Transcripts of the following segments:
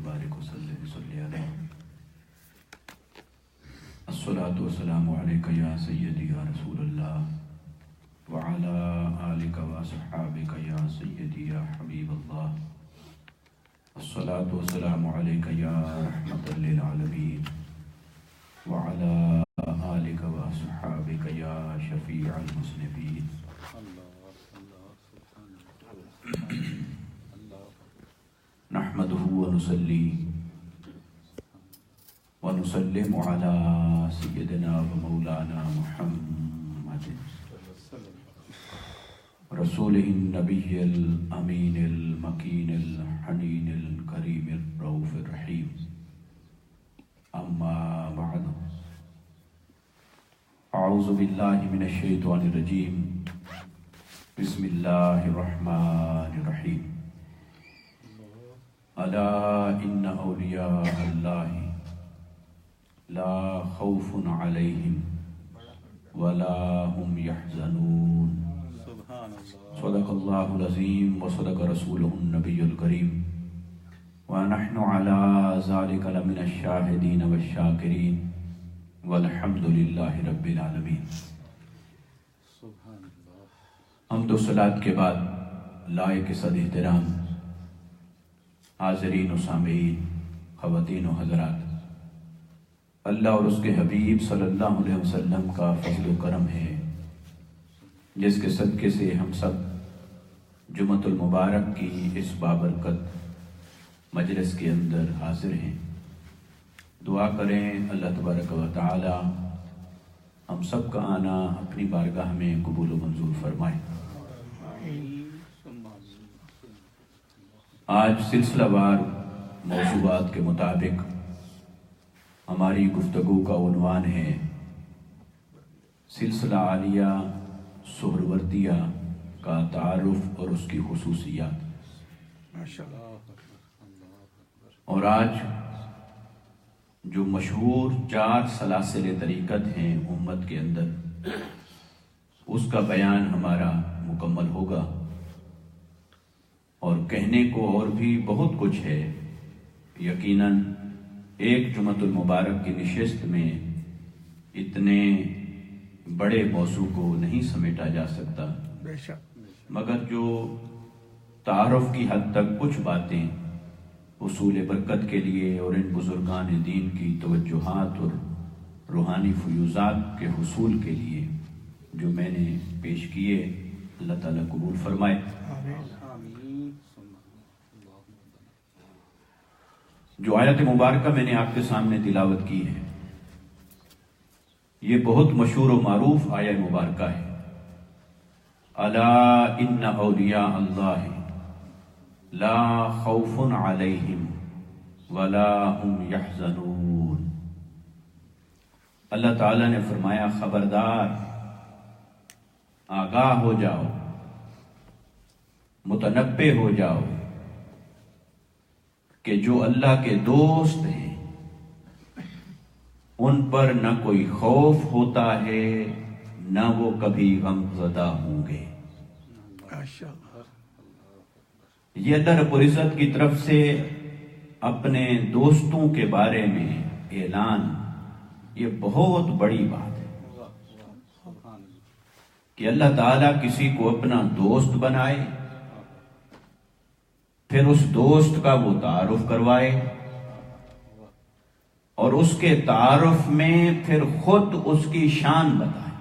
وبارک وسلم صلی علیہ الصلاۃ والسلام علیک یا سیدی یا رسول اللہ وعلی آلک واصحابک یا سیدی یا حبیب اللہ الصلاۃ والسلام علیک یا رحمۃ للعالمین وعلی آلک واصحابک یا شفیع المذنبین نحمده ونصلي ونسلم على سيدنا ومولانا محمد رسوله النبي الأمين المكين الحنين الكريم الرؤوف الرحيم أما بعد أعوذ بالله من الشيطان الرجيم بسم الله الرحمن الرحيم ألا إن أولياء الله لا خوف عليهم ولا هم يحزنون صدق الله العظيم وصدق رسوله النبي الكريم ونحن على ذلك لمن الشاهدين والشاكرين والحمد لله رب العالمين۔ حمد و صلاۃ کے بعد لائق صد احترام حاضرین و سامعین، خواتین و حضرات، اللہ اور اس کے حبیب صلی اللہ علیہ وسلم کا فضل و کرم ہے جس کے صدقے سے ہم سب جمعۃ المبارک کی اس بابرکت مجلس کے اندر حاضر ہیں۔ دعا کریں اللہ تبارک و تعالی ہم سب کا آنا اپنی بارگاہ میں قبول و منظور فرمائے۔ آج سلسلہ وار موضوعات کے مطابق ہماری گفتگو کا عنوان ہے سلسلہ عالیہ سہروردیہ کا تعارف اور اس کی خصوصیات۔ اور آج جو مشہور 4 سلاسل طریقت ہیں امت کے اندر، اس کا بیان ہمارا مکمل ہوگا۔ اور کہنے کو اور بھی بہت کچھ ہے، یقیناً ایک جمعۃ المبارک کی نشست میں اتنے بڑے موضوع کو نہیں سمیٹا جا سکتا، مگر جو تعارف کی حد تک کچھ باتیں حصول برکت کے لیے اور ان بزرگان دین کی توجہات اور روحانی فیوزات کے حصول کے لیے جو میں نے پیش کیے، اللہ تعالیٰ قبول فرمائے۔ جو آیت مبارکہ میں نے آپ کے سامنے تلاوت کی ہے، یہ بہت مشہور و معروف آیت مبارکہ ہے۔ الا ان اولیاء اللہ لا خوف علیہم ولا هم یحزنون۔ اللہ تعالیٰ نے فرمایا خبردار، آگاہ ہو جاؤ، متنبہ ہو جاؤ کہ جو اللہ کے دوست ہیں ان پر نہ کوئی خوف ہوتا ہے، نہ وہ کبھی غم زدہ ہوں گے۔ یہ اللہ رب العزت کی طرف سے اپنے دوستوں کے بارے میں اعلان، یہ بہت بڑی بات ہے کہ اللہ تعالیٰ کسی کو اپنا دوست بنائے، پھر اس دوست کا وہ تعارف کروائے، اور اس کے تعارف میں پھر خود اس کی شان بتائے۔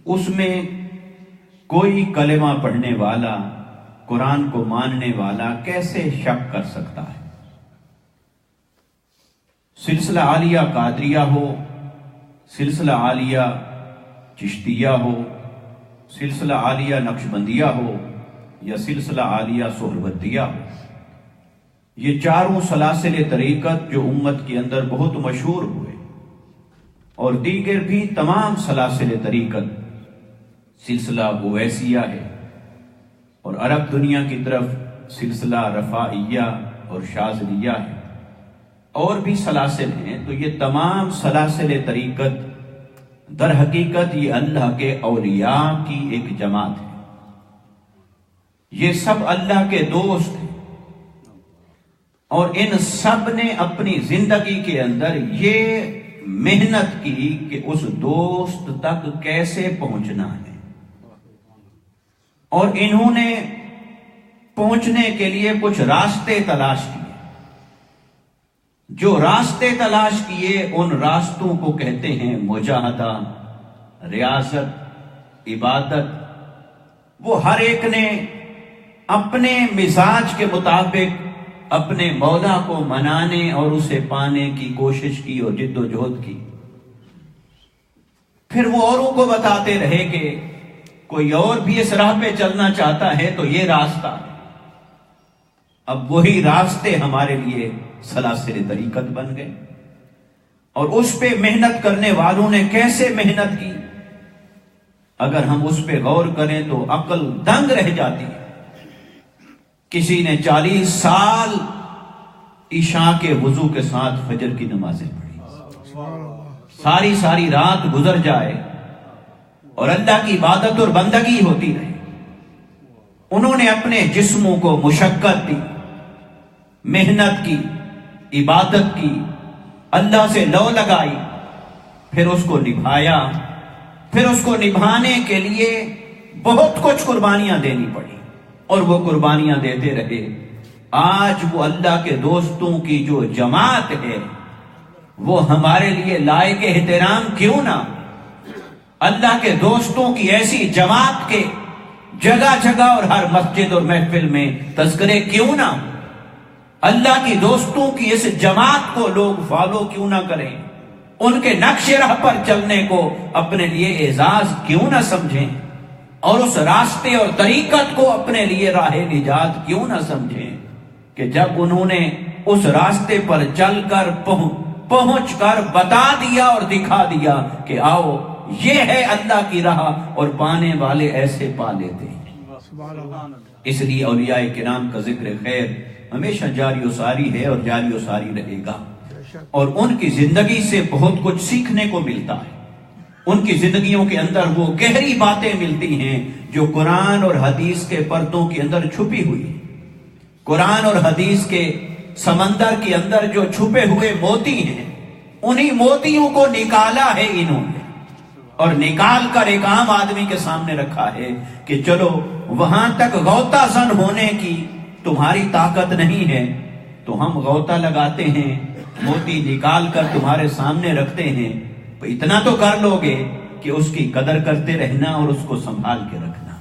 اس میں کوئی کلمہ پڑھنے والا، قرآن کو ماننے والا کیسے شک کر سکتا ہے؟ سلسلہ عالیہ قادریہ ہو، سلسلہ عالیہ چشتیہ ہو، سلسلہ عالیہ نقشبندیہ ہو یا سلسلہ عالیہ سہروردیہ ہو، یہ چاروں سلاسل طریقت جو امت کے اندر بہت مشہور ہوئے، اور دیگر بھی تمام سلاسل طریقت، سلسلہ اویسیہ ہے، اور عرب دنیا کی طرف سلسلہ رفاعیہ اور شاذلیہ ہے، اور بھی سلاسل ہیں۔ تو یہ تمام سلاسل طریقت در حقیقت یہ اللہ کے اولیاء کی ایک جماعت ہے، یہ سب اللہ کے دوست ہیں۔ اور ان سب نے اپنی زندگی کے اندر یہ محنت کی کہ اس دوست تک کیسے پہنچنا ہے، اور انہوں نے پہنچنے کے لیے کچھ راستے تلاش کیے۔ جو راستے تلاش کیے ان راستوں کو کہتے ہیں مجاہدہ، ریاضت، عبادت۔ وہ ہر ایک نے اپنے مزاج کے مطابق اپنے مولا کو منانے اور اسے پانے کی کوشش کی اور جد و جہد کی۔ پھر وہ اوروں کو بتاتے رہے کہ کوئی اور بھی اس راہ پہ چلنا چاہتا ہے تو یہ راستہ ہے۔ اب وہی راستے ہمارے لیے سلاسل طریقت بن گئے، اور اس پہ محنت کرنے والوں نے کیسے محنت کی، اگر ہم اس پہ غور کریں تو عقل دنگ رہ جاتی ہے۔ کسی نے 40 سال عشاء کے وضو کے ساتھ فجر کی نمازیں پڑھی، ساری رات گزر جائے اور اللہ کی عبادت اور بندگی ہوتی رہے۔ انہوں نے اپنے جسموں کو مشقت دی، محنت کی، عبادت کی، اللہ سے لو لگائی، پھر اس کو نبھایا۔ پھر اس کو نبھانے کے لیے بہت کچھ قربانیاں دینی پڑی، اور وہ قربانیاں دیتے رہے۔ آج وہ اللہ کے دوستوں کی جو جماعت ہے وہ ہمارے لیے لائق احترام کیوں نہ؟ اللہ کے دوستوں کی ایسی جماعت کے جگہ جگہ اور ہر مسجد اور محفل میں تذکرے کیوں نہ؟ اللہ کی دوستوں کی اس جماعت کو لوگ فالو کیوں نہ کریں؟ ان کے نقش راہ پر چلنے کو اپنے لیے اعزاز کیوں نہ سمجھیں؟ اور اس راستے اور طریقت کو اپنے لیے راہ نجات کیوں نہ سمجھیں کہ جب انہوں نے اس راستے پر چل کر پہنچ کر بتا دیا اور دکھا دیا کہ آؤ یہ ہے اللہ کی راہ، اور پانے والے ایسے پا لیتے ہیں۔ اس لیے اولیاء کرام کا ذکر خیر ہمیشہ جاری و ساری ہے اور جاری و ساری رہے گا، اور ان کی زندگی سے بہت کچھ سیکھنے کو ملتا ہے۔ ان کی زندگیوں کے اندر وہ گہری باتیں ملتی ہیں جو قرآن اور حدیث کے پردوں کے اندر چھپی ہوئی ہیں۔ قرآن اور حدیث کے سمندر کے اندر جو چھپے ہوئے موتی ہیں، انہی موتیوں کو نکالا ہے انہوں نے، اور نکال کر ایک عام آدمی کے سامنے رکھا ہے کہ چلو وہاں تک غوطہ زن ہونے کی تمہاری طاقت نہیں ہے تو ہم غوطہ لگاتے ہیں، موتی نکال کر تمہارے سامنے رکھتے ہیں، تو اتنا تو کر لو گے کہ اس کی قدر کرتے رہنا اور اس کو سنبھال کے رکھنا۔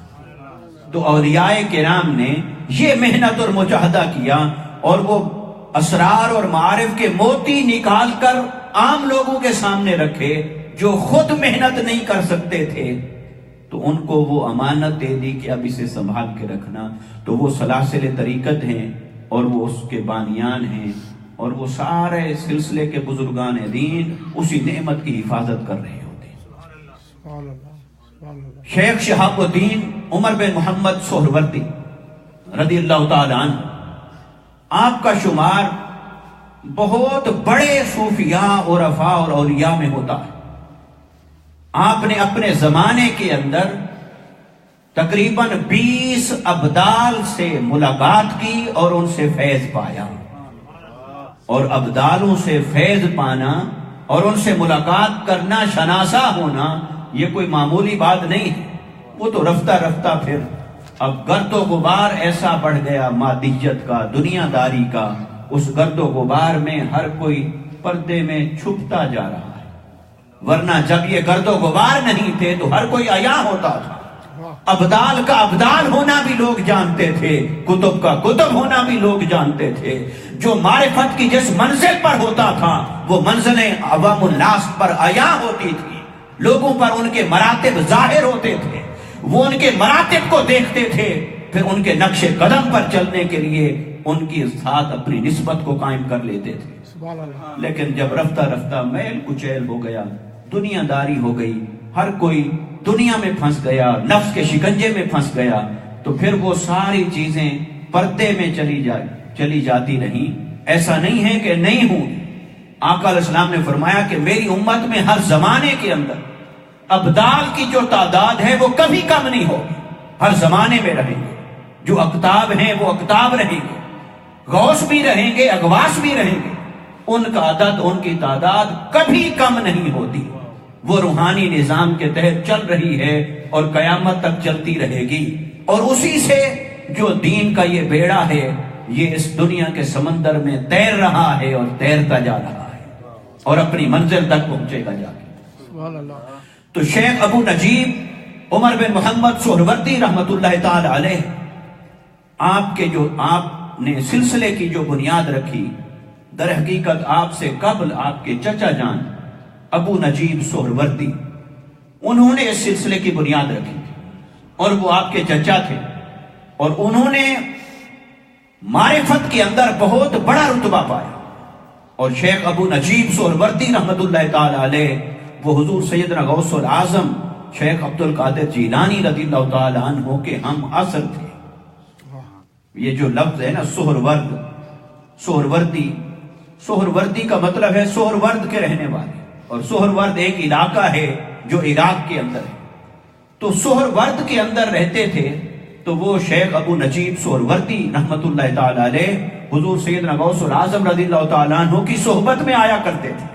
تو اولیاء کرام نے یہ محنت اور مجاہدہ کیا، اور وہ اسرار اور معارف کے موتی نکال کر عام لوگوں کے سامنے رکھے جو خود محنت نہیں کر سکتے تھے، تو ان کو وہ امانت دے دی کہ اب اسے سنبھال کے رکھنا۔ تو وہ سلاسل طریقت ہیں، اور وہ اس کے بانیان ہیں، اور وہ سارے سلسلے کے بزرگان دین اسی نعمت کی حفاظت کر رہے ہوتے ہیں۔ شیخ شہاب الدین عمر بن محمد سہروردی رضی اللہ تعالی عنہ، آپ کا شمار بہت بڑے صوفیاء، عرفاء اور اولیاء میں ہوتا ہے۔ آپ نے اپنے زمانے کے اندر تقریباً 20 ابدال سے ملاقات کی اور ان سے فیض پایا، اور ابدالوں سے فیض پانا اور ان سے ملاقات کرنا، شناسا ہونا، یہ کوئی معمولی بات نہیں ہے۔ وہ تو رفتہ رفتہ پھر اب گرد و غبار ایسا بڑھ گیا مادیت کا، دنیا داری کا، اس گرد و غبار میں ہر کوئی پردے میں چھپتا جا رہا ہے، ورنہ جب یہ گرد و غبار نہیں تھے تو ہر کوئی عیاں ہوتا تھا۔ ابدال کا ابدال ہونا بھی لوگ جانتے تھے، کتب کا کتب ہونا بھی لوگ جانتے تھے۔ جو معرفت کی جس منزل پر ہوتا تھا وہ منزلیں عوام الناس پر عیاں ہوتی تھی، لوگوں پر ان کے مراتب ظاہر ہوتے تھے، وہ ان کے مراتب کو دیکھتے تھے، پھر ان کے نقش قدم پر چلنے کے لیے ان کی ساتھ اپنی نسبت کو قائم کر لیتے تھے۔ لیکن جب رفتہ رفتہ میل کچیل ہو گیا، دنیا داری ہو گئی، ہر کوئی دنیا میں پھنس گیا، نفس کے شکنجے میں پھنس گیا، تو پھر وہ ساری چیزیں پردے میں چلی جاتی رہیں۔ ایسا نہیں ہے کہ نہیں ہوں، آقا علیہ السلام نے فرمایا کہ میری امت میں ہر زمانے کے اندر ابدال کی جو تعداد ہے وہ کبھی کم نہیں ہوگی، ہر زمانے میں رہیں گے۔ جو اقطاب ہیں وہ اقطاب رہیں گے، غوث بھی رہیں گے، اغواث بھی رہیں گے، ان کا عدد، ان کی تعداد کبھی کم نہیں ہوتی. وہ روحانی نظام کے تحت چل رہی ہے اور قیامت تک چلتی رہے گی، اور اسی سے جو دین کا یہ بیڑا ہے یہ اس دنیا کے سمندر میں تیر رہا ہے اور تیرتا جا رہا ہے اور اپنی منزل تک پہنچے گا جا کے. تو شیخ ابو نجیب عمر بن محمد سہروردی رحمت اللہ تعالی علیہ، آپ نے سلسلے کی جو بنیاد رکھی، در حقیقت آپ سے قبل آپ کے چچا جان ابو نجیب سہروردی، انہوں نے اس سلسلے کی بنیاد رکھی اور وہ آپ کے چچا تھے، اور انہوں نے معرفت کے اندر بہت بڑا رتبہ پایا. اور شیخ ابو نجیب سہروردی رحمت اللہ تعالی علیہ وہ حضور سیدنا غوث العظم شیخ عبد القادر جیلانی رضی اللہ تعالی عنہ کے ہم عصر تھے. یہ جو لفظ ہے نا سہرورد، سہروردی کا مطلب ہے سہرورد کے رہنے والے، اور سہرورد ایک علاقہ ہے جو عراق کے اندر ہے. تو سہرورد کے اندر رہتے تھے. تو وہ شیخ ابو نجیب سہروردی رحمت اللہ تعالی علیہ حضور سیدنا غوث العظم رضی اللہ تعالیٰ عنہ کی صحبت میں آیا کرتے تھے،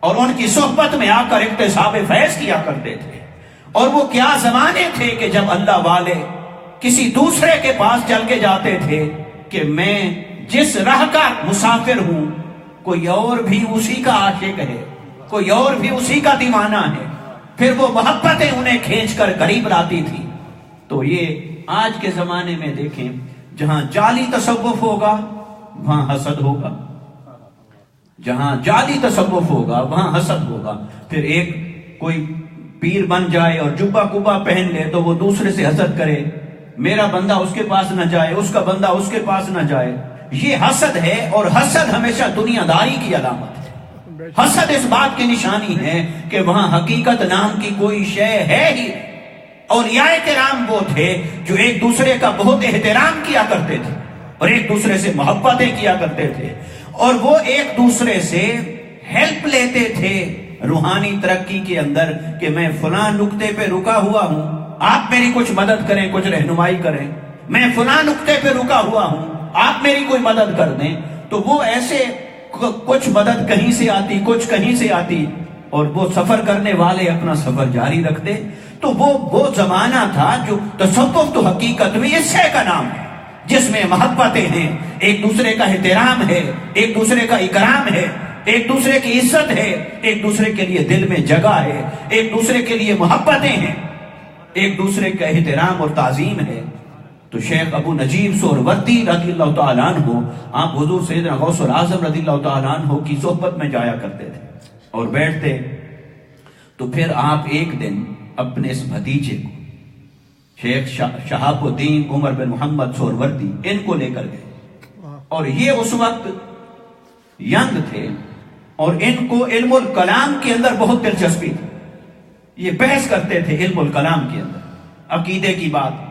اور ان کی صحبت میں آ کر اکتساب فیض کیا کرتے تھے. اور وہ کیا زمانے تھے کہ جب اللہ والے کسی دوسرے کے پاس چل کے جاتے تھے کہ میں جس راہ کا مسافر ہوں کوئی اور بھی اسی کا عاشق ہے، کوئی اور بھی اسی کا دیوانہ ہے، پھر وہ محبتیں انہیں کھینچ کر قریب لاتی تھی. تو یہ آج کے زمانے میں دیکھیں، جہاں جعلی تصوف ہوگا وہاں حسد ہوگا، جہاں جعلی تصوف ہوگا وہاں حسد ہوگا. پھر ایک کوئی پیر بن جائے اور جبہ کبا پہن لے تو وہ دوسرے سے حسد کرے، میرا بندہ اس کے پاس نہ جائے، اس کا بندہ اس کے پاس نہ جائے. یہ حسد ہے، اور حسد ہمیشہ دنیا داری کی علامت ہے. حسد اس بات کی نشانی ہے کہ وہاں حقیقت نام کی کوئی شے ہے ہی. اولیاء کرام وہ تھے جو ایک دوسرے کا بہت احترام کیا کرتے تھے اور ایک دوسرے سے محبتیں کیا کرتے تھے، اور وہ ایک دوسرے سے ہیلپ لیتے تھے روحانی ترقی کے اندر کہ میں فلاں نقطے پہ رکا ہوا ہوں، آپ میری کچھ مدد کریں، کچھ رہنمائی کریں. میں فلاں نقطے پہ رکا ہوا ہوں، آپ میری کوئی مدد کر دیں. تو وہ ایسے کچھ مدد کہیں سے آتی، کچھ کہیں سے آتی، اور وہ سفر کرنے والے اپنا سفر جاری رکھتے. تو وہ زمانہ تھا جو تصوف تو حقیقت میں اس شے کا نام ہے جس میں محبتیں ہیں، ایک دوسرے کا احترام ہے، ایک دوسرے کا اکرام ہے، ایک دوسرے کی عزت ہے، ایک دوسرے کے لیے دل میں جگہ ہے، ایک دوسرے کے لیے محبتیں ہیں، ایک دوسرے کا احترام اور تعظیم ہے. تو شیخ ابو نجیب سہروردی رضی اللہ تعالیٰ عنہ، آپ حضور سیدنا غوث العظم رضی اللہ تعالیٰ عنہ کی صحبت میں جایا کرتے تھے اور بیٹھتے. تو پھر آپ ایک دن اپنے اس بھتیجے کو شیخ شہاب الدین عمر بن محمد سہروردی ان کو لے کر گئے، اور یہ اس وقت ینگ تھے اور ان کو علم الکلام کے اندر بہت دلچسپی تھی. یہ بحث کرتے تھے علم الکلام کے اندر، عقیدے کی بات،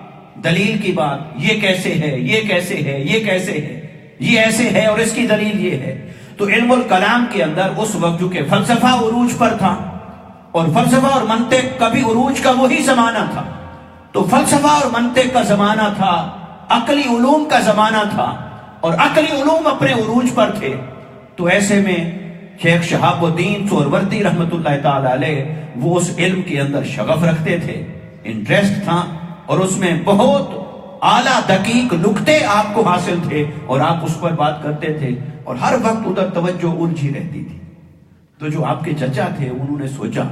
دلیل کی بات، یہ کیسے ہے، یہ کیسے ہے، یہ کیسے ہے، یہ ایسے ہے اور اس کی دلیل یہ ہے. تو علم الکلام کے اندر اس وقت جو کہ فلسفہ عروج پر تھا، اور فلسفہ اور منطق کا بھی عروج کا وہی زمانہ تھا. تو فلسفہ اور منطق کا زمانہ تھا، عقلی علوم کا زمانہ تھا، اور عقلی علوم اپنے عروج پر تھے. تو ایسے میں شیخ شہاب الدین سہروردی رحمت اللہ تعالی علیہ وہ اس علم کے اندر شغف رکھتے تھے، انٹرسٹ تھا، اور اس میں بہت اعلیٰ دقیق نکتے آپ کو حاصل تھے، اور آپ اس پر بات کرتے تھے، اور ہر وقت ادھر توجہ الجھی رہتی تھی. تو جو آپ کے چچا تھے انہوں نے سوچا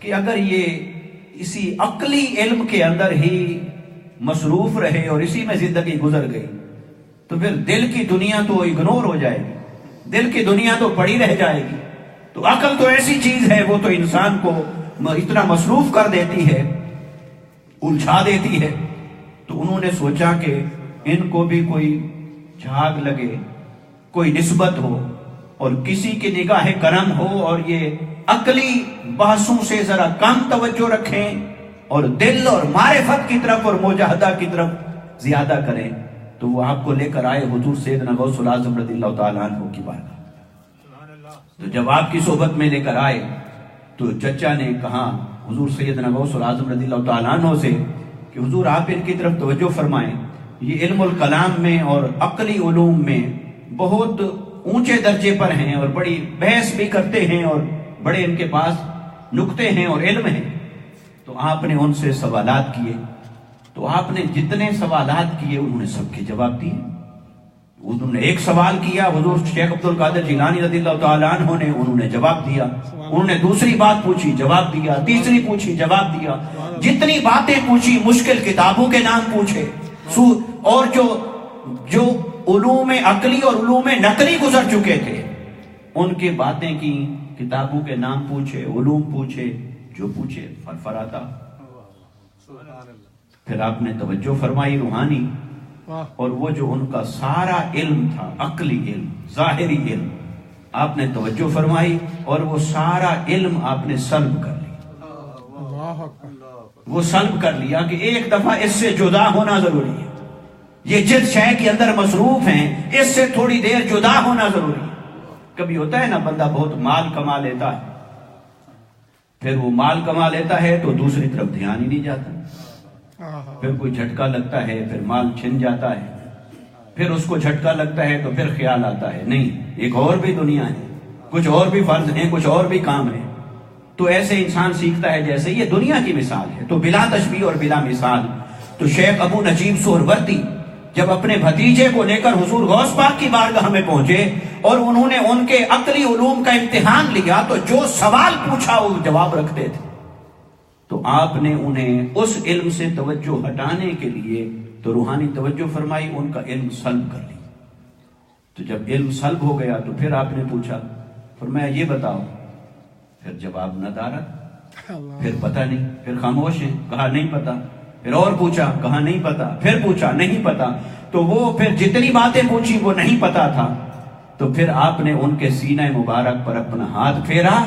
کہ اگر یہ اسی عقلی علم کے اندر ہی مصروف رہے اور اسی میں زندگی گزر گئی تو پھر دل کی دنیا تو اگنور ہو جائے گی، دل کی دنیا تو پڑی رہ جائے گی. تو عقل تو ایسی چیز ہے، وہ تو انسان کو اتنا مصروف کر دیتی ہے، الجھا دیتی ہے. تو انہوں نے سوچا کہ ان کو بھی کوئی جھاگ لگے، کوئی نسبت ہو، اور کسی کی نگاہ کرم ہو، اور یہ عقلی بحثوں سے ذرا کم توجہ رکھیں اور دل اور معرفت کی طرف اور مجاہدہ کی طرف زیادہ کریں. تو وہ آپ کو لے کر آئے حضور سیدنا غوث العظم رضی اللہ تعالیٰ عنہ کی بارگاہ. تو جب آپ کی صحبت میں لے کر آئے تو چچا نے کہا حضور سیدنا غوث العظم رضی اللہ تعالیٰ عنہ سے کہ حضور آپ ان کی طرف توجہ فرمائیں، یہ علم الکلام میں اور عقلی علوم میں بہت اونچے درجے پر ہیں اور بڑی بحث بھی کرتے ہیں اور بڑے ان کے پاس نکتے ہیں اور علم ہیں. تو آپ نے ان سے سوالات کیے، تو آپ نے جتنے سوالات کیے انہوں نے سب کے جواب دیے. انہوں نے ایک سوال کیا، حضور شیخ عبد القادر جیلانی رضی اللہ تعالیٰ عنہ نے، انہوں نے جواب دیا. انہوں نے دوسری بات پوچھی، جواب دیا. تیسری پوچھی، جواب دیا. جتنی باتیں پوچھی، مشکل کتابوں کے نام پوچھے، اور جو علوم عقلی اور علوم نقلی گزر چکے تھے ان کی باتیں کی، کتابوں کے نام پوچھے، علوم پوچھے، جو پوچھے فرفراتا. پھر آپ نے توجہ فرمائی روحانی، اور وہ جو ان کا سارا علم تھا، عقلی علم، ظاہری علم، آپ نے توجہ فرمائی اور وہ سارا علم آپ نے سلب کر لیا. وہ سلب کر لیا کہ ایک دفعہ اس سے جدا ہونا ضروری ہے. یہ جس شے کے اندر مصروف ہیں اس سے تھوڑی دیر جدا ہونا ضروری ہے. کبھی ہوتا ہے نا بندہ بہت مال کما لیتا ہے، پھر وہ مال کما لیتا ہے تو دوسری طرف دھیان ہی نہیں جاتا. پھر کوئی جھٹکا لگتا ہے، پھر مال چھن جاتا ہے، پھر اس کو جھٹکا لگتا ہے تو پھر خیال آتا ہے نہیں ایک اور بھی دنیا ہے، کچھ اور بھی فرض ہیں، کچھ اور بھی کام ہے. تو ایسے انسان سیکھتا ہے جیسے یہ دنیا کی مثال ہے. تو بلا تشبیہ اور بلا مثال، تو شیخ ابو نجیب سہروردی جب اپنے بھتیجے کو لے کر حضور غوث پاک کی بارگاہ میں پہنچے اور انہوں نے ان کے عقلی علوم کا امتحان لیا تو جو سوال پوچھا وہ جواب رکھتے تھے. تو آپ نے انہیں اس علم سے توجہ ہٹانے کے لیے تو روحانی توجہ فرمائی، ان کا علم سلب کر لی. تو جب علم سلب ہو گیا تو پھر آپ نے پوچھا، فرمایا یہ بتاؤ. پھر جواب ندارت، پھر پتہ نہیں، پھر خاموش ہیں، کہا نہیں پتا. پھر اور پوچھا، کہا نہیں پتا. پھر پوچھا، نہیں پتا. تو وہ پھر جتنی باتیں پوچھی وہ نہیں پتا تھا. تو پھر آپ نے ان کے سینہ مبارک پر اپنا ہاتھ پھیرا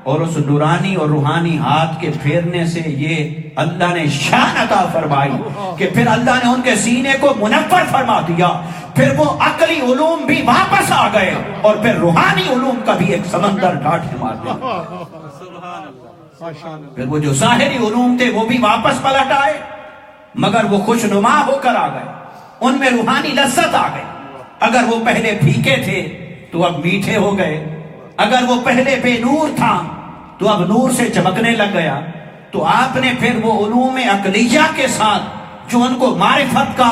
اور اس نورانی اور روحانی ہاتھ کے پھیرنے سے یہ اللہ نے شان عطا فرمائی کہ پھر اللہ نے ان کے سینے کو منور فرما دیا. پھر وہ عقلی علوم بھی واپس آ گئے اور پھر روحانی علوم کا بھی ایک سمندر ڈھانٹ مار دیا. پھر وہ جو ظاہری علوم تھے وہ بھی واپس پلٹ آئے، مگر وہ خوشنما ہو کر آ گئے، ان میں روحانی لذت آ گئی. اگر وہ پہلے پھیکے تھے تو اب میٹھے ہو گئے، اگر وہ پہلے بے نور تھا تو اب نور سے چمکنے لگ گیا. تو آپ نے پھر وہ علوم عقلیہ کے ساتھ جو ان کو معرفت کا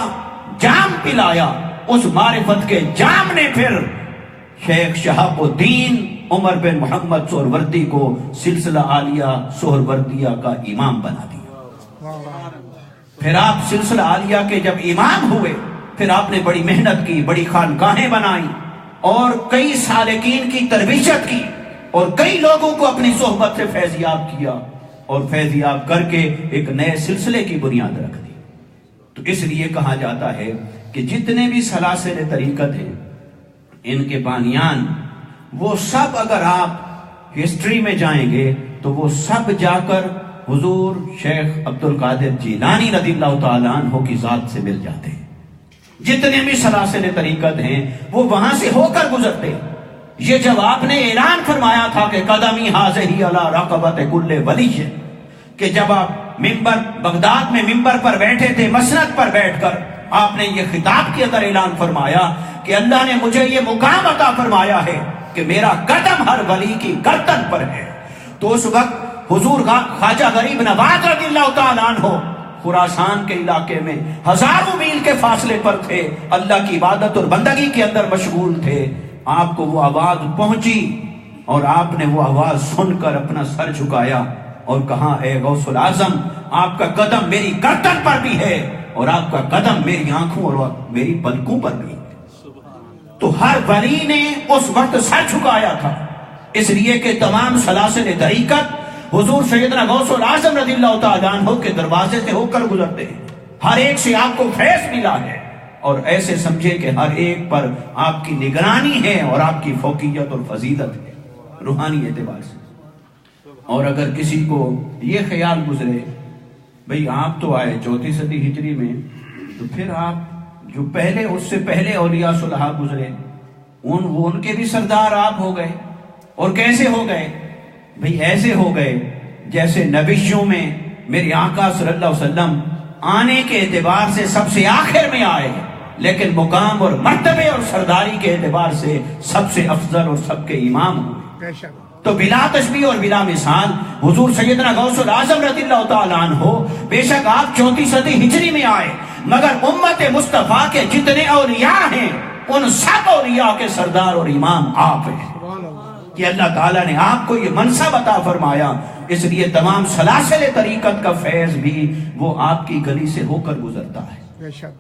جام پلایا، اس معرفت کے جام نے پھر شیخ شہاب الدین عمر بن محمد سہروردی کو سلسلہ عالیہ سہروردیہ کا امام بنا دیا. پھر آپ سلسلہ عالیہ کے جب امام ہوئے پھر آپ نے بڑی محنت کی، بڑی خانقاہیں بنائی اور کئی سالکین کی تربیت کی اور کئی لوگوں کو اپنی صحبت سے فیضیاب کیا اور فیضیاب کر کے ایک نئے سلسلے کی بنیاد رکھ دی. تو اس لیے کہا جاتا ہے کہ جتنے بھی سلاسل طریقت ہیں ان کے بانیان وہ سب اگر آپ ہسٹری میں جائیں گے تو وہ سب جا کر حضور شیخ عبد القادر جیلانی رضی اللہ تعالیٰ عنہ کی ذات سے مل جاتے ہیں. جتنے بھی سلاسل طریقت ہیں وہ وہاں سے ہو کر گزرتے. یہ جب آپ نے اعلان فرمایا تھا کہ قدمی حاضری علی رقبت کل ولی، کہ جب آپ منبر بغداد میں منبر پر بیٹھے تھے، مسند پر بیٹھ کر آپ نے یہ خطاب کے اندر اعلان فرمایا کہ اللہ نے مجھے یہ مقام عطا فرمایا ہے کہ میرا قدم ہر ولی کی گردن پر ہے. تو اس وقت حضور خواجہ غریب نواز رضی اللہ تعالیٰ عنہ خراسان کے علاقے میں ہزاروں میل کے فاصلے پر تھے، اللہ کی عبادت اور بندگی کے اندر مشغول تھے. آپ کو وہ آواز پہنچی اور آپ نے وہ آواز سن کر اپنا سر جھکایا اور کہا اے غوث العظم، آپ کا قدم میری گردن پر بھی ہے اور آپ کا قدم میری آنکھوں اور میری پلکوں پر بھی ہے. تو ہر ولی نے اس وقت سر جھکایا تھا، اس لیے کہ تمام سلاسل طریقت حضور سیدنا غوث العظم رضی اللہ تعالیٰ عنہ کے دروازے سے ہو کر گزرتے ہیں. ہر ایک سے آپ کو فیض ملا ہے اور ایسے سمجھے کہ ہر ایک پر آپ کی نگرانی ہے اور آپ کی فوقیت اور فضیلت ہے روحانی اعتبار سے. اور اگر کسی کو یہ خیال گزرے بھئی آپ تو آئے 4 صدی ہجری میں، تو پھر آپ جو پہلے اس سے پہلے اولیاء صلحاء گزرے ان کے بھی سردار آپ ہو گئے. اور کیسے ہو گئے؟ بھئی ایسے ہو گئے جیسے نبیوں میں میرے آقا صلی اللہ علیہ وسلم آنے کے اعتبار سے سب سے آخر میں آئے، لیکن مقام اور مرتبے اور سرداری کے اعتبار سے سب سے افضل اور سب کے امام ہوئے۔ تو بلا تشبیہ اور بلا مثال حضور سیدنا غوث العظم رضی اللہ تعالیٰ عنہ بے شک آپ 34 صدی ہجری میں آئے، مگر امت مصطفیٰ کے جتنے اولیاء ہیں ان سب اولیاء کے سردار اور امام آپ ہیں، کہ اللہ تعالیٰ نے آپ کو یہ منصب عطا فرمایا، اس لیے تمام سلاسل طریقت کا فیض بھی وہ آپ کی گلی سے ہو کر گزرتا ہے۔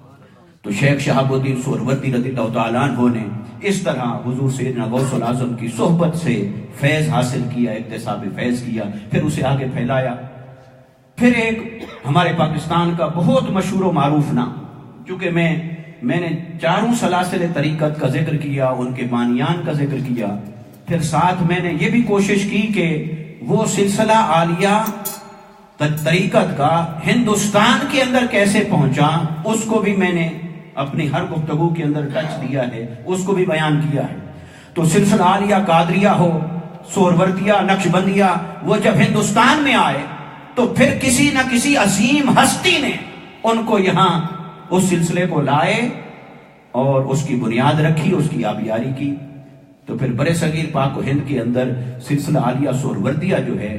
تو شیخ شہاب الدین سہروردی رضی اللہ تعالیٰ عنہ نے اس طرح حضور سیدنا غوث العظم کی صحبت سے فیض حاصل کیا، اکتساب فیض کیا، پھر اسے آگے پھیلایا۔ پھر ایک ہمارے پاکستان کا بہت مشہور و معروف نام، چونکہ میں نے چاروں سلاسل طریقت کا ذکر کیا، ان کے بانیان کا ذکر کیا، پھر ساتھ میں نے یہ بھی کوشش کی کہ وہ سلسلہ عالیہ طریقت کا ہندوستان کے اندر کیسے پہنچا اس کو بھی میں نے اپنی ہر گفتگو کے اندر ٹچ دیا ہے، اس کو بھی بیان کیا ہے۔ تو سلسلہ عالیہ قادریہ ہو، سہروردیہ، نقشبندیہ، وہ جب ہندوستان میں آئے تو پھر کسی نہ کسی عظیم ہستی نے ان کو یہاں اس سلسلے کو لائے اور اس کی بنیاد رکھی، اس کی آبیاری کی۔ تو پھر برے صغیر پاک و ہند کے اندر سلسلہ عالیہ سہروردیہ جو ہے،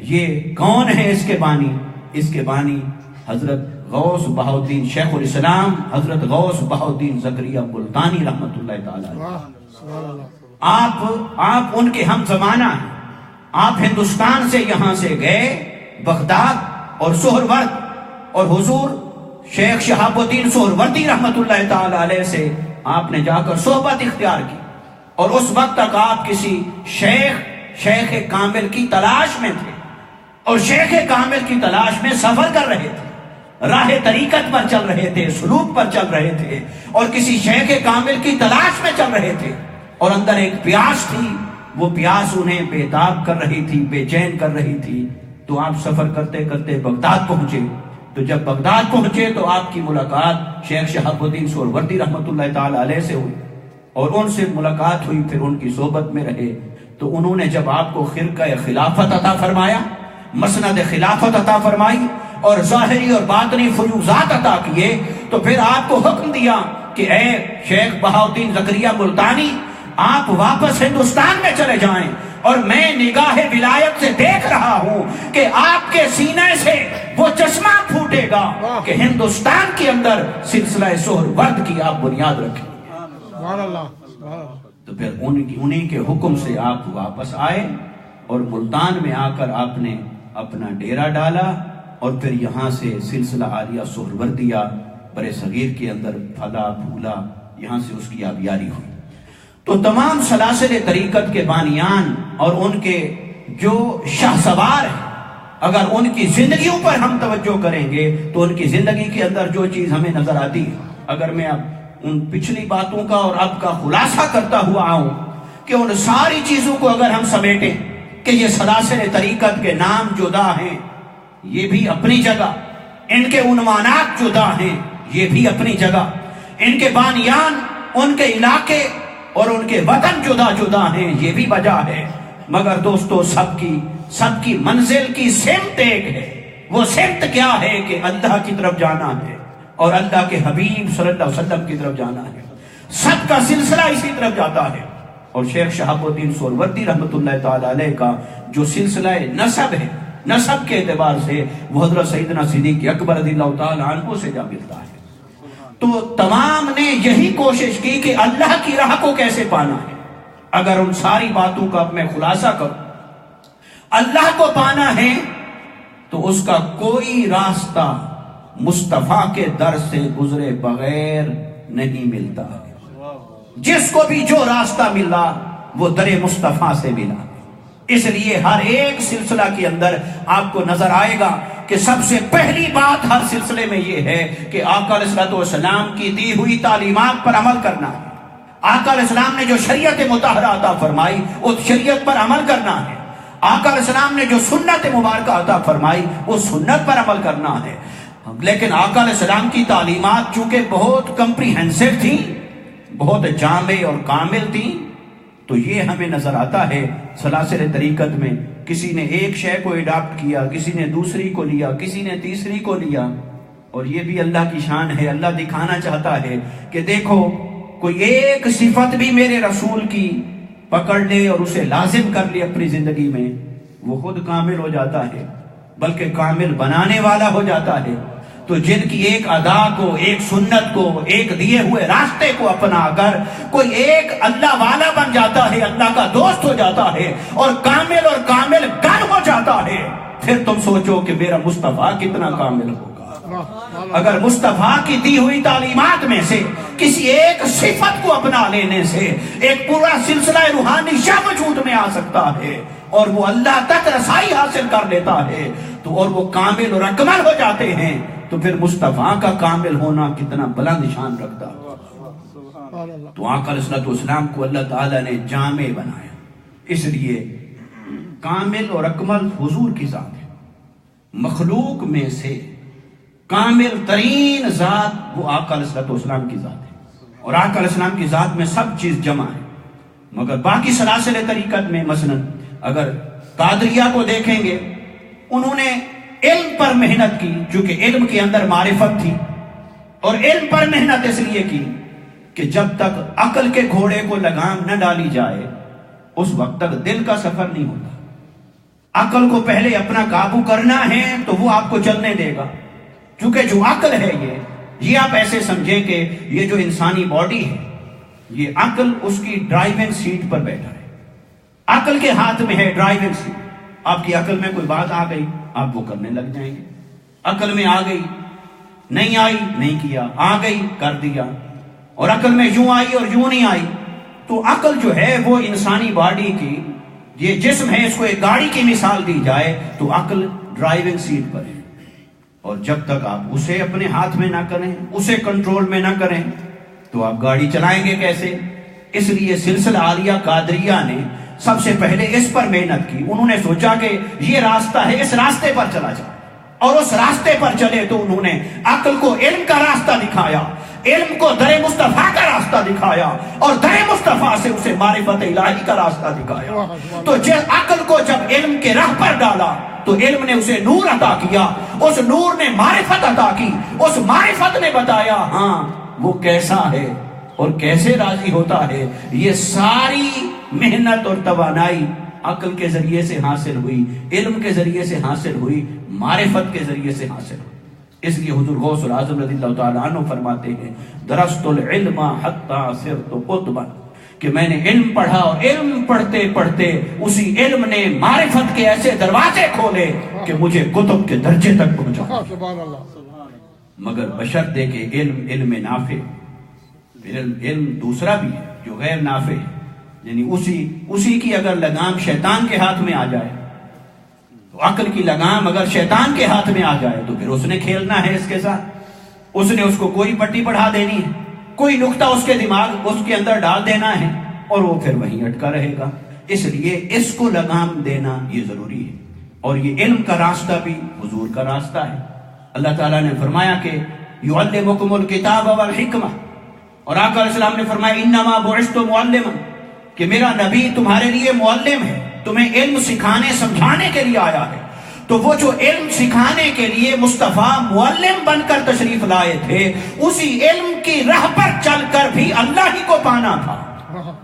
یہ کون ہے اس کے بانی؟ اس کے بانی حضرت غوث بہاؤالدین شیخ الاسلام حضرت غوث بہاؤالدین زکریا ملتانی رحمت اللہ تعالی۔ آپ ان کے ہم زمانہ ہیں، آپ ہندوستان سے یہاں سے گئے بغداد اور سہرورد، اور حضور شیخ شہاب الدین سہروردی رحمت اللہ تعالی علیہ سے آپ نے جا کر صحبت اختیار کی، اور اس وقت تک آپ کسی شیخ کامل کی تلاش میں تھے، اور شیخ کامل کی تلاش میں سفر کر رہے تھے، راہ طریقت پر چل رہے تھے، سلوک پر چل رہے تھے، اور کسی شیخ کامل کی تلاش میں چل رہے تھے، اور اندر ایک پیاس تھی، وہ پیاس انہیں بےتاب کر رہی تھی، بے چین کر رہی تھی۔ تو آپ سفر کرتے کرتے بغداد پہنچے۔ تو جب بغداد پہنچے تو آپ کی ملاقات شیخ شہاب الدین سہروردی رحمت اللہ تعالی علیہ سے ہوئی، اور ان سے ملاقات ہوئی، پھر ان کی صحبت میں رہے۔ تو انہوں نے جب آپ کو خرقہ خلافت عطا فرمایا، مسند خلافت عطا فرمائی، اور ظاہری اور باطنی فیوزات عطا کیے، تو پھر آپ کو حکم دیا کہ اے شیخ بہاؤالدین زکریا ملتانی، آپ واپس ہندوستان میں چلے جائیں، اور میں نگاہ ولایت سے دیکھ رہا ہوں کہ آپ کے سینے سے وہ چشمہ پھوٹے گا کہ ہندوستان کے اندر سلسلہ سہرورد کی آپ بنیاد رکھیں۔ تو پھر انہی کے حکم سے آپ واپس آئے، اور ملتان میں آ کر آپ نے اپنا ڈیرا ڈالا، اور پھر یہاں سے سلسلہ عالیہ سہروردیہ برے صغیر کے اندر پھلا پھولا، یہاں سے اس کی آبیاری ہوئی۔ تو تمام سلاسل طریقت کے بانیان اور ان کے جو شاہ سوار ہیں، اگر ان کی زندگیوں پر ہم توجہ کریں گے تو ان کی زندگی کے اندر جو چیز ہمیں نظر آتی ہے، اگر میں اب ان پچھلی باتوں کا اور اب کا خلاصہ کرتا ہوا آؤں کہ ان ساری چیزوں کو اگر ہم سمیٹیں کہ یہ سلاسل طریقت کے نام جدا ہیں، یہ بھی اپنی جگہ، ان کے عنوانات جدا ہیں، یہ بھی اپنی جگہ، ان کے بانیان، ان کے علاقے اور ان کے وطن جدا جدا ہیں، یہ بھی وجہ ہے، مگر دوستو سب کی منزل کی سمت ایک ہے۔ وہ سمت کیا ہے کہ اللہ کی طرف جانا ہے اور اللہ کے حبیب صلی اللہ علیہ وسلم کی طرف جانا ہے، سب کا سلسلہ اسی طرف جاتا ہے۔ اور شیخ شہاب الدین سہروردی رحمت اللہ تعالی علیہ کا جو سلسلہ نسب ہے، نسب کے اعتبار سے وہ حضرت سیدنا صدیق اکبر رضی اللہ تعالی عنہ سے جا ملتا ہے۔ تو تمام نے یہی کوشش کی کہ اللہ کی راہ کو کیسے پانا ہے۔ اگر ان ساری باتوں کا میں خلاصہ کروں، اللہ کو پانا ہے تو اس کا کوئی راستہ مصطفیٰ کے در سے گزرے بغیر نہیں ملتا ہے۔ جس کو بھی جو راستہ ملا وہ در مصطفیٰ سے ملا۔ اس لیے ہر ایک سلسلہ کے اندر آپ کو نظر آئے گا کہ سب سے پہلی بات ہر سلسلے میں یہ ہے کہ آقا علیہ الصلوۃ والسلام کی دی ہوئی تعلیمات پر عمل کرنا ہے۔ آقا علیہ السلام نے جو شریعت مطہرہ عطا فرمائی اس شریعت پر عمل کرنا ہے۔ آقا علیہ السلام نے جو سنت مبارکہ عطا فرمائی اس سنت پر عمل کرنا ہے۔ لیکن آقا علیہ السلام کی تعلیمات چونکہ بہت کمپریہنسو تھیں، بہت جامع اور کامل تھیں، تو یہ ہمیں نظر آتا ہے سلاسل طریقت میں کسی نے ایک شے کو اڈاپٹ کیا، کسی نے دوسری کو لیا، کسی نے تیسری کو لیا، اور یہ بھی اللہ کی شان ہے. اللہ دکھانا چاہتا ہے کہ دیکھو کوئی ایک صفت بھی میرے رسول کی پکڑ لے اور اسے لازم کر لے اپنی زندگی میں، وہ خود کامل ہو جاتا ہے، بلکہ کامل بنانے والا ہو جاتا ہے. تو جن کی ایک ادا کو، ایک سنت کو، ایک دیے ہوئے راستے کو اپنا کر کوئی ایک اللہ والا بن جاتا ہے، اللہ کا دوست ہو جاتا ہے اور کامل گر ہو جاتا ہے، پھر تم سوچو کہ میرا مصطفیٰ کتنا کامل ہوگا. اگر مصطفیٰ کی دی ہوئی تعلیمات میں سے کسی ایک صفت کو اپنا لینے سے ایک پورا سلسلہ روحانی شاہ وجود میں آ سکتا ہے اور وہ اللہ تک رسائی حاصل کر لیتا ہے تو اور وہ کامل اور اکمل ہو جاتے ہیں، تو پھر مصطفیٰ کا کامل ہونا کتنا بلند شان رکھتا ہے. تو آقا علیہ السلام کو اللہ تعالیٰ نے جامع بنایا، اس لیے کامل اور اکمل حضور کی ذات ہے. مخلوق میں سے کامل ترین ذات وہ آقا علیہ السلام کی ذات ہے، اور آقا علیہ السلام کی ذات میں سب چیز جمع ہے. مگر باقی سلاسل طریقت میں مثلا اگر قادریہ کو دیکھیں گے، انہوں نے علم پر محنت کی، چونکہ علم کے اندر معرفت تھی، اور علم پر محنت اس لیے کی کہ جب تک عقل کے گھوڑے کو لگام نہ ڈالی جائے اس وقت تک دل کا سفر نہیں ہوتا. عقل کو پہلے اپنا قابو کرنا ہے تو وہ آپ کو چلنے دے گا. کیونکہ جو عقل ہے یہ آپ ایسے سمجھیں کہ یہ جو انسانی باڈی ہے، یہ عقل اس کی ڈرائیونگ سیٹ پر بیٹھا ہے، عقل کے ہاتھ میں ہے ڈرائیونگ سیٹ. آپ کی عقل میں کوئی بات آ گئی آپ وہ کرنے لگ جائیں گے. عقل میں آ گئی، نہیں آئی نہیں کیا، آ گئی کر دیا. اور عقل میں یوں آئی اور یوں نہیں آئی. تو عقل جو ہے وہ انسانی باڈی کی، یہ جسم ہے، اس کو ایک گاڑی کی مثال دی جائے تو عقل ڈرائیونگ سیٹ پر ہے. اور جب تک آپ اسے اپنے ہاتھ میں نہ کریں، اسے کنٹرول میں نہ کریں تو آپ گاڑی چلائیں گے کیسے؟ اس لیے سلسلہ عالیہ قادریہ نے سب سے پہلے اس پر محنت کی. انہوں نے سوچا کہ یہ راستہ ہے، اس راستے پر چلا جائے، اور اس راستے پر چلے تو انہوں نے عقل کو علم کا راستہ دکھایا، علم کو در مصطفیٰ کا راستہ دکھایا، اور در مصطفیٰ سے اسے معرفت الہی کا راستہ دکھایا. تو عقل کو جب علم کے راہ پر ڈالا تو علم نے اسے نور عطا کیا، اس نور نے معرفت عطا کی، اس معرفت نے بتایا ہاں وہ کیسا ہے اور کیسے راضی ہوتا ہے. یہ ساری محنت اور توانائی عقل کے ذریعے سے حاصل ہوئی، علم کے ذریعے سے حاصل ہوئی، معرفت کے ذریعے سے حاصل ہوئی. اس لیے حضور غوث العظم رضی اللہ تعالیٰ عنہ فرماتے ہیں درست العلم حتی صرت قطبا، کہ میں نے علم پڑھا اور علم پڑھتے پڑھتے اسی علم نے معرفت کے ایسے دروازے کھولے کہ مجھے قطب کے درجے تک پہنچا. مگر بشرطے کہ علم نافع، علم دوسرا بھی ہے جو غیر نافع ہے، یعنی اسی کی اگر لگام شیطان کے ہاتھ میں آ جائے تو عقل کی لگام اگر شیطان کے ہاتھ میں آ جائے تو پھر اس نے کھیلنا ہے اس کے ساتھ، اس نے اس کو کوئی پٹی پڑھا دینی ہے، کوئی نقطہ اس کے دماغ اس کے اندر ڈال دینا ہے اور وہ پھر وہیں اٹکا رہے گا. اس لیے اس کو لگام دینا یہ ضروری ہے. اور یہ علم کا راستہ بھی حضور کا راستہ ہے. اللہ تعالیٰ نے فرمایا کہ یعلمکم الکتاب والحکمہ، اور آقا علیہ السلام نے فرمایا انما بعثت معلما، کہ میرا نبی تمہارے لیے معلم ہے، تمہیں علم سکھانے سمجھانے کے لیے آیا ہے. تو وہ جو علم سکھانے کے لیے مصطفیٰ معلم بن کر تشریف لائے تھے، اسی علم کی راہ پر چل کر بھی اللہ ہی کو پانا تھا.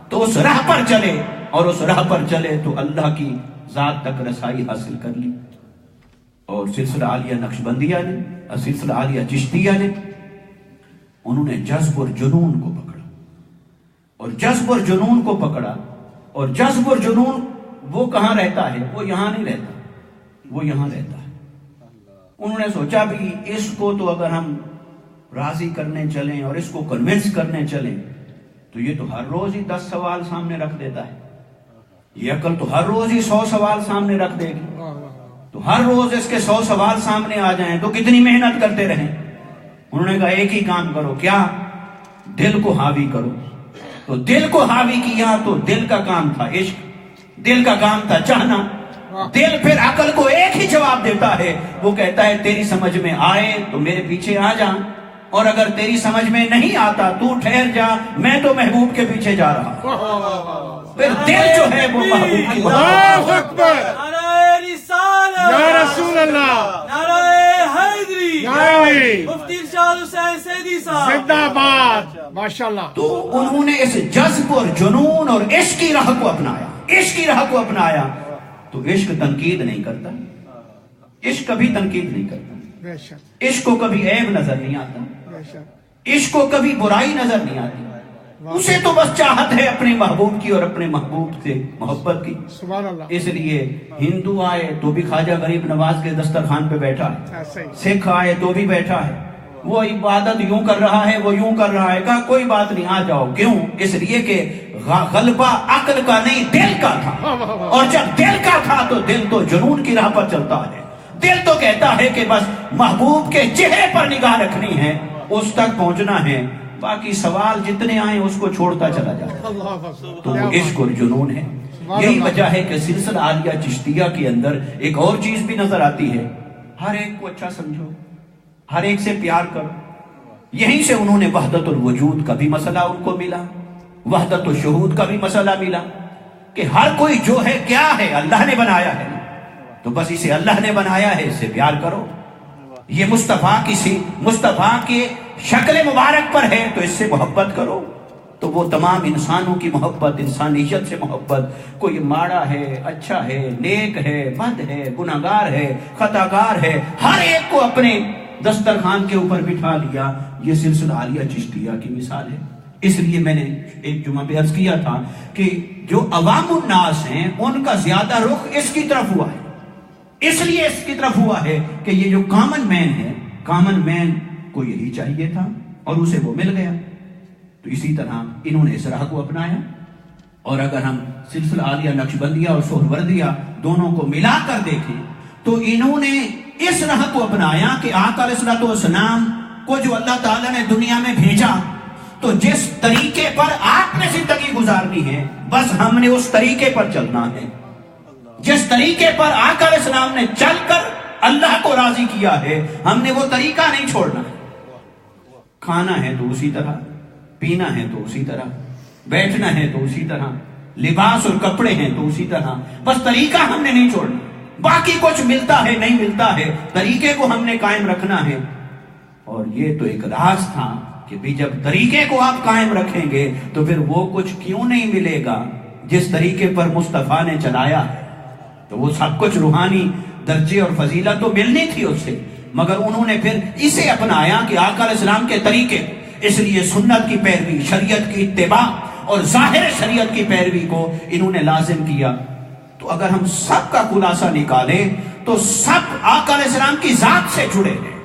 تو اس راہ پر چلے، اور اس راہ پر چلے تو اللہ کی ذات تک رسائی حاصل کر لی. اور سلسلہ عالیہ نقشبندیہ نے اور سلسلہ عالیہ چشتیہ نے، انہوں نے جذب اور جنون کو پکڑا، اور جذب اور جنون کو پکڑا. اور جذب اور جنون وہ کہاں رہتا ہے؟ وہ یہاں نہیں رہتا، وہ یہاں رہتا ہے. انہوں نے سوچا بھی اس کو تو اگر ہم راضی کرنے چلیں اور اس کو کنونس کرنے چلیں تو یہ تو ہر روز ہی 10 سوال سامنے رکھ دیتا ہے، یہ عقل تو ہر روز ہی 100 سوال سامنے رکھ دے گی. تو ہر روز اس کے 100 سوال سامنے آ جائیں تو کتنی محنت کرتے رہیں. انہوں نے کہا ایک ہی کام کرو، کیا؟ دل کو حاوی کرو. تو دل کو حاوی کیا تو دل کا کام تھا عشق، دل کا کام تھا چاہنا. دل پھر عقل کو ایک ہی جواب دیتا ہے، وہ کہتا ہے تیری سمجھ میں آئے تو میرے پیچھے آ جا، اور اگر تیری سمجھ میں نہیں آتا تو ٹھہر جا، میں تو محبوب کے پیچھے جا رہا. پھر دل جو ہے وہ محبوب کی اللہ اکبر، نعرہ رسالت یا رسول اللہ، نعرہ حیدری. مفتی ارشاد حسین سیدی صاحب زندہ باد، ماشاءاللہ۔ تو انہوں نے اس جذب اور جنون اور عشق کی راہ کو اپنایا، عشق کی راہ کو اپنایا۔ تو عشق تنقید نہیں کرتا، عشق کبھی تنقید نہیں کرتا، بے شک، عشق کو کبھی عیب نظر نہیں آتا، بے شک، عشق کو کبھی برائی نظر نہیں آتی۔ اسے تو بس چاہت ہے اپنے محبوب کی اور اپنے محبوب سے محبت کی۔ سبحان اللہ۔ اس لیے ہندو آئے تو بھی خواجہ غریب نواز کے دسترخوان پہ بیٹھا ہے، صحیح۔ سکھ آئے تو بھی بیٹھا ہے، وہ عبادت یوں کر رہا ہے، وہ یوں کر رہا ہے، کہا کوئی بات نہیں، آ جاؤ۔ کیوں؟ اس لیے کہ غلبہ عقل کا نہیں دل کا تھا، اور جب دل کا تھا تو دل تو جنون کی راہ پر چلتا ہے۔ دل تو کہتا ہے کہ بس محبوب کے چہرے پر نگاہ رکھنی ہے، اس تک پہنچنا ہے، باقی سوال جتنے آئیں اس کو چھوڑتا چلا جاتا۔ اللہ حافظ۔ تو وہ عشق اور جنون ہے۔ یہی وجہ ہے کہ سلسلہ عالیہ چشتیہ کے اندر ایک اور چیز بھی نظر آتی ہے، ہر ایک کو اچھا سمجھو، ہر ایک سے پیار کرو۔ یہیں سے انہوں نے وحدت الوجود کا بھی مسئلہ ان کو ملا، وحدت الشہود کا بھی مسئلہ ملا، کہ ہر کوئی جو ہے کیا ہے، اللہ نے بنایا ہے، تو بس اسے اللہ نے بنایا ہے، اس سے پیار کرو۔ یہ مصطفیٰ کی شکل مبارک پر ہے تو اس سے محبت کرو۔ تو وہ تمام انسانوں کی محبت، انسانیت سے محبت، کوئی ماڑا ہے، اچھا ہے، نیک ہے، بد ہے، گناہگار ہے، خطاکار ہے، ہر ایک کو اپنے دسترخوان کے اوپر بٹھا لیا۔ یہ سلسلہ عالیہ چشتیہ کی مثال ہے۔ اس لیے میں نے ایک جمعہ پہ عرض کیا تھا کہ جو عوام الناس ہیں ان کا زیادہ رخ اس کی طرف ہوا ہے، اس لیے اس کی طرف ہوا ہے کہ یہ جو کامن مین ہے، کامن مین کو یہی چاہیے تھا اور اسے وہ مل گیا۔ تو اسی طرح انہوں نے اس راہ کو اپنایا۔ اور اگر ہم سلسلہ عالیہ نقشبندیہ اور سہروردیہ دونوں کو ملا کر دیکھیں تو انہوں نے اس راہ کو اپنایا کہ آقا علیہ الصلوۃ والسلام کو جو اللہ تعالیٰ نے دنیا میں بھیجا، تو جس طریقے پر آپ نے زندگی گزارنی ہے بس ہم نے اس طریقے پر چلنا ہے۔ جس طریقے پر آقا علیہ السلام نے چل کر اللہ کو راضی کیا ہے، ہم نے وہ طریقہ نہیں چھوڑنا ہے۔ کھانا ہے تو اسی طرح، پینا ہے تو اسی طرح، بیٹھنا ہے تو اسی طرح، لباس اور کپڑے ہیں تو اسی طرح، بس طریقہ ہم نے نہیں چھوڑنا۔ باقی کچھ ملتا ہے نہیں ملتا ہے، طریقے کو ہم نے قائم رکھنا ہے۔ اور یہ تو ایک راز تھا کہ بھی جب طریقے کو آپ قائم رکھیں گے تو پھر وہ کچھ کیوں نہیں ملے گا جس طریقے پر مصطفیٰ نے چلایا ہے۔ تو وہ سب کچھ روحانی درجے اور فضیلت تو ملنی تھی اس سے، مگر انہوں نے پھر اسے اپنایا کہ آقا علیہ السلام کے طریقے، اس لیے سنت کی پیروی، شریعت کی اتباع اور ظاہر شریعت کی پیروی کو انہوں نے لازم کیا۔ تو اگر ہم سب کا خلاصہ نکالیں تو سب آقا علیہ السلام کی ذات سے جڑے ہیں۔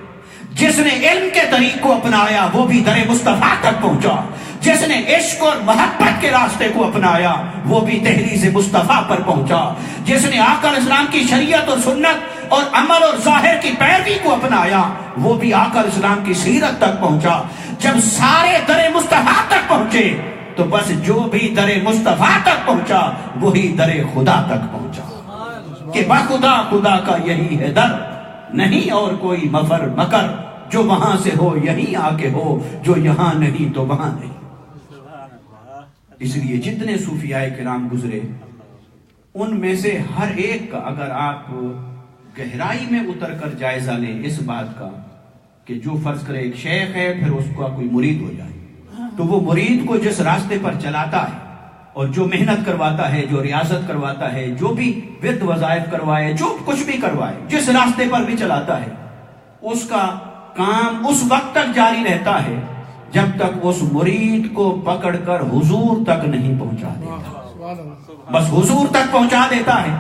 جس نے علم کے طریق کو اپنایا وہ بھی در مصطفیٰ تک پہنچا، جس نے عشق اور محبت کے راستے کو اپنایا وہ بھی تحریز مصطفیٰ پر پہنچا، جس نے آقا علیہ السلام کی شریعت اور سنت اور عمل اور ظاہر کی پیروی کو اپنایا وہ بھی آقا علیہ السلام کی سیرت تک پہنچا۔ جب سارے در مصطفیٰ تک پہنچے تو بس جو بھی در مصطفیٰ تک پہنچا وہی در خدا تک پہنچا، کہ بخدا خدا کا یہی ہے در، نہیں اور کوئی مفر مکر، جو وہاں سے ہو یہیں آ کے ہو، جو یہاں نہیں تو وہاں نہیں۔ اس لیے جتنے صوفیاء کرام گزرے ان میں سے ہر ایک کا اگر آپ گہرائی میں اتر کر جائزہ لیں اس بات کا کہ جو فرض کرے ایک شیخ ہے پھر اس کا کوئی مرید ہو جائے، تو وہ مرید کو جس راستے پر چلاتا ہے اور جو محنت کرواتا ہے، جو ریاضت کرواتا ہے، جو بھی ورد وظائف کروائے، جو کچھ بھی کروائے، جس راستے پر بھی چلاتا ہے، اس کا کام اس وقت تک جاری رہتا ہے جب تک اس مرید کو پکڑ کر حضور تک نہیں پہنچا دیتا۔ بس حضور تک پہنچا دیتا ہے،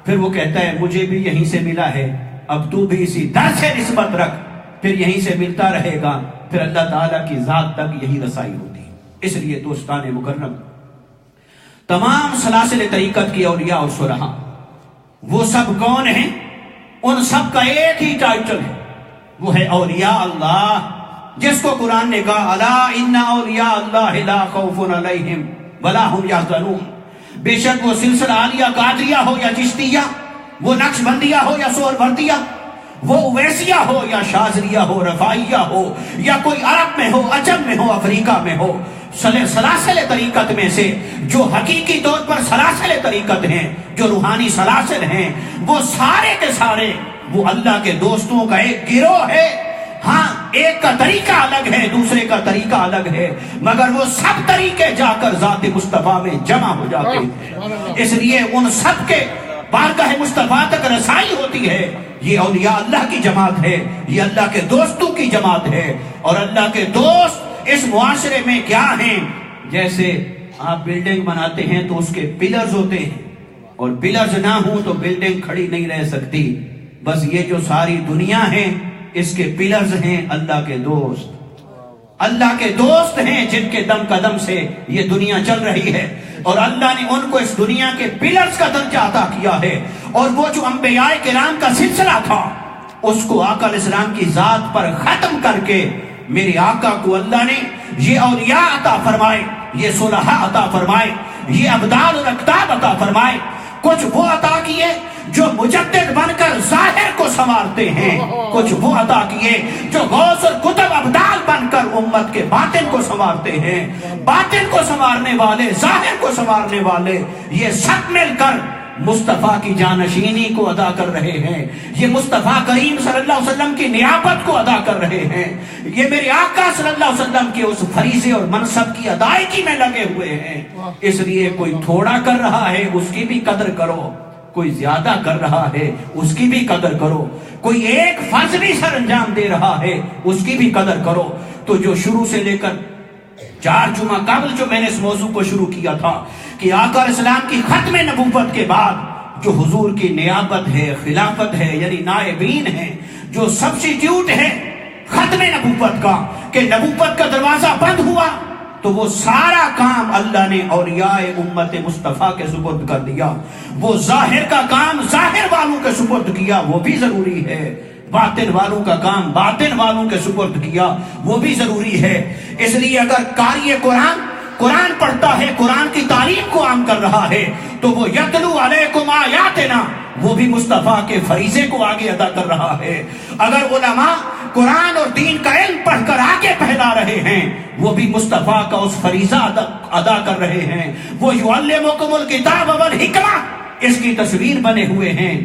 پھر وہ کہتا ہے مجھے بھی یہیں سے ملا ہے، اب تو بھی اسی در سے نسبت رکھ، پھر یہیں سے ملتا رہے گا، پھر اللہ تعالیٰ کی ذات تک یہی رسائی ہوتی ہے۔ اس لیے دوستان مکرم، تمام سلاسل طریقت کی اولیاء اور صلحاء وہ سب کون ہیں؟ ان سب کا ایک ہی ٹائٹل ہے، وہ ہے اولیاء اللہ، جس کو قرآن نے کہا الا ان اولیاء اللہ لا خوف علیہم ولا ہم یحزنون۔ بے شک وہ سلسلہ عالیہ قادریہ ہو یا چشتیہ، وہ نقشبندیہ ہو یا سہروردیہ، وہ اویسیہ ہو یا شاذلیہ ہو، رفاعیہ ہو یا کوئی عرب میں ہو، عجم میں ہو، افریقہ میں ہو، سلاسل طریقت میں سے جو حقیقی طور پر سلاسل طریقت ہیں، جو روحانی سلاسل ہیں، وہ سارے کے سارے وہ اللہ کے دوستوں کا ایک گروہ ہے ہاں ایک کا طریقہ الگ ہے، دوسرے کا طریقہ الگ ہے، مگر وہ سب طریقے جا کر ذات مصطفیٰ میں جمع ہو جاتے ہیں۔ اس لیے ان سب کے بارگاہ مصطفیٰ تک رسائی ہوتی ہے۔ یہ اولیاء اللہ کی جماعت ہے، یہ اللہ کے دوستوں کی جماعت ہے۔ اور اللہ کے دوست اس معاشرے میں کیا ہیں؟ جیسے آپ بلڈنگ بناتے ہیں تو اس کے پلرز ہوتے ہیں، اور پلرز نہ ہوں تو بلڈنگ کھڑی نہیں رہ سکتی۔ بس یہ جو ساری دنیا ہے اس کے پلرز ہیں اللہ کے دوست۔ اللہ کے دوست ہیں جن کے دم قدم سے یہ دنیا چل رہی ہے، اور اللہ نے ان کو اس دنیا کے پلرز کا درجہ عطا کیا ہے۔ اور وہ جو انبیاء کرام کا سلسلہ تھا اس کو آقا علیہ السلام کی ذات پر ختم کر کے میرے آقا کو اللہ نے یہ اولیاء عطا فرمائے، یہ صلحاء عطا فرمائے، یہ ابدال اور اقطاب عطا فرمائے۔ کچھ وہ عطا کیے جو مجدد بن کر ظاہر کو سنوارتے ہیں، کچھ وہ عطا کیے جو غوث اور کتب ابدال بن کر امت کے باطن کو سنوارتے ہیں۔ باطن کو سنوارنے والے، ظاہر کو سنوارنے والے، یہ سب مل کر مصطفیٰ کی جانشینی کو ادا کر رہے ہیں، یہ مصطفیٰ کریم صلی اللہ علیہ وسلم کی نیابت کو ادا کر رہے ہیں، یہ میرے آقا صلی اللہ علیہ وسلم کے اس فریضے اور منصب کی ادائیگی میں لگے ہوئے ہیں۔ اس لیے کوئی تھوڑا کر رہا ہے اس کی بھی قدر کرو، کوئی زیادہ کر رہا ہے اس کی بھی قدر کرو، کوئی ایک فرض بھی سر انجام دے رہا ہے اس کی بھی قدر کرو۔ تو جو شروع سے لے کر 4 جمعہ قبل جو میں نے اس موضوع کو شروع کیا تھا کہ آقا علیہ السلام کی ختم نبوت کے بعد جو حضور کی نیابت ہے، خلافت ہے، یعنی نائبین ہے، جو سبسٹیٹیوٹ ہے ختم نبوت کا، کہ نبوت کا دروازہ بند ہوا تو وہ سارا کام اللہ نے اولیاء امت مصطفیٰ کے سپرد کر دیا۔ وہ ظاہر کا کام ظاہر والوں کے سپرد کیا، وہ بھی ضروری ہے۔ باطن والوں کا کام باطن والوں کے سپرد کیا، وہ بھی ضروری ہے۔ اس لیے اگر قاری قرآن پڑھتا ہے، قرآن کی تعلیم کو عام کر رہا ہے، تو وہ یتلو علیکم آیاتنا، وہ بھی مصطفیٰ کے فریضے کو آگے ادا کر رہا ہے۔ اگر علماء قرآن اور دین کا علم پڑھ کر آگے پھیلا رہے ہیں، وہ بھی مصطفیٰ کا اس فریضہ ادا کر رہے ہیں۔ وہ یعلمکم الکتاب والحکمہ، اس کی تصویر بنے ہوئے ہیں۔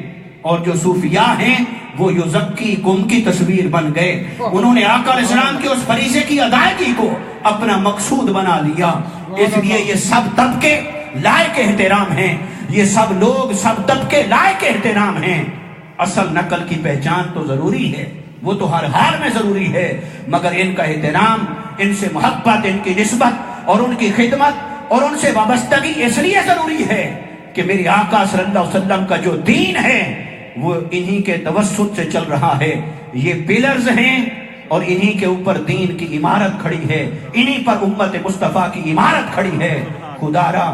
اور جو صوفیاء ہیں وہ یزکیکم کی تصویر بن گئے، انہوں نے آقا علیہ السلام کے اس فریضے کی ادائیگی کو اپنا مقصود بنا لیا۔ اس لیے یہ سب طبقے لائق احترام ہیں، یہ سب لوگ سب طبقے لائق احترام ہیں۔ اصل نقل کی پہچان تو ضروری ہے، وہ تو ہر حال میں ضروری ہے، مگر ان کا احترام، ان سے محبت، ان کی نسبت اور ان کی خدمت اور ان سے وابستگی اس لیے ضروری ہے کہ میرے آقا صلی اللہ علیہ وسلم کا جو دین ہے وہ انہی کے توسط سے چل رہا ہے۔ یہ پلرز ہیں اور انہی کے اوپر دین کی عمارت کھڑی ہے، انہی پر امت مصطفیٰ کی عمارت کھڑی ہے۔ خدارا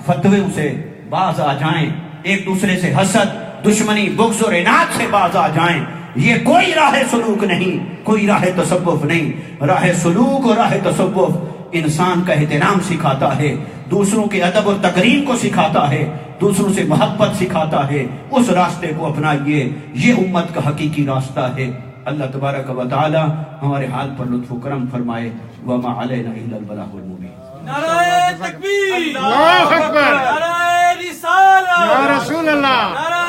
فتووں سے باز آ جائیں، ایک دوسرے سے حسد، دشمنی، بغض اور عناد سے باز آ جائیں۔ یہ کوئی راہ سلوک نہیں، کوئی راہ تصوف نہیں۔ راہ سلوک اور راہ تصوف انسان کا احترام سکھاتا ہے، دوسروں کے ادب اور تکریم کو سکھاتا ہے، دوسروں سے محبت سکھاتا ہے۔ اس راستے کو اپنائیے، یہ امت کا حقیقی راستہ ہے۔ اللہ تبارک و تعالی ہمارے حال پر لطف و کرم فرمائے۔ وما علینا الا البلاغ المبین۔ نعرہ تکبیر، اللہ اکبر، نعرہ رسالت، یا رسول اللہ، نعرہ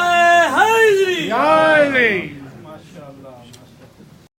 حیدری، یا علی۔